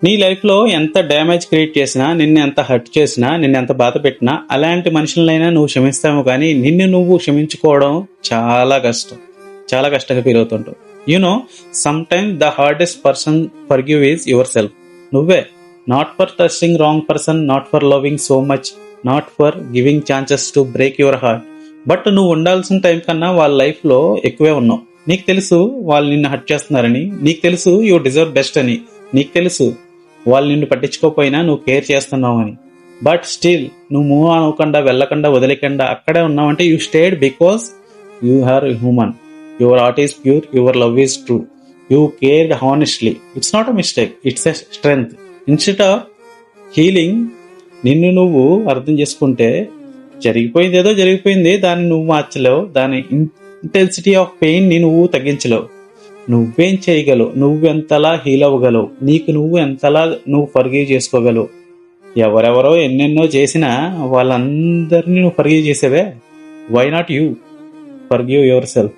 నీ లైఫ్లో ఎంత డ్యామేజ్ క్రియేట్ చేసినా, నిన్ను ఎంత హర్ట్ చేసినా, నిన్ను ఎంత బాధ పెట్టినా, అలాంటి మనుషులనైనా నువ్వు క్షమిస్తావు, కానీ నిన్ను నువ్వు క్షమించుకోవడం చాలా కష్టం. చాలా కష్టంగా ఫీల్ అవుతుంటావు. You know, some time the hardest person forgive is your self. నువ్వే. Not for trusting wrong person, not for loving so much, not for giving chances to break your heart. But నువ్వు ఉండాల్సిన time కన్నా వాళ్ళ లైఫ్లో ఎక్కువే ఉన్నావు. నీకు తెలుసు వాళ్ళు నిన్ను హర్ట్ చేస్తున్నారని, నీకు తెలుసు యూ డిజర్వ్ బెస్ట్ అని, నీకు తెలుసు వాళ్ళు నిన్ను పట్టించుకోకపోయినా నువ్వు కేర్ చేస్తున్నావు అని. బట్ స్టిల్ నువ్వు మూవ్ అవ్వకుండా, వెళ్ళకుండా, వదిలేకుండా అక్కడే ఉన్నావంటే you stayed because you are human. Your heart is pure, your love is true, you cared honestly. It's not a mistake, it's a strength. Instead of healing, నిన్ను నువ్వు అర్థం చేసుకుంటే జరిగిపోయింది ఏదో జరిగిపోయింది, దాన్ని నువ్వు మార్చలేవు. దాని ఇంటెన్సిటీ ఆఫ్ పెయిన్ ని నువ్వు తగ్గించలేవు. నువ్వేం చేయగలవు? నువ్వెంతలా హీల్ అవ్వగలవు? నీకు నువ్వు ఎంతలా నువ్వు ఫర్గివ్ చేసుకోగలవు? ఎవరెవరో ఎన్నెన్నో చేసినా వాళ్ళందరినీ నువ్వు ఫర్గివ్ చేసేవే. Why not you forgive your self?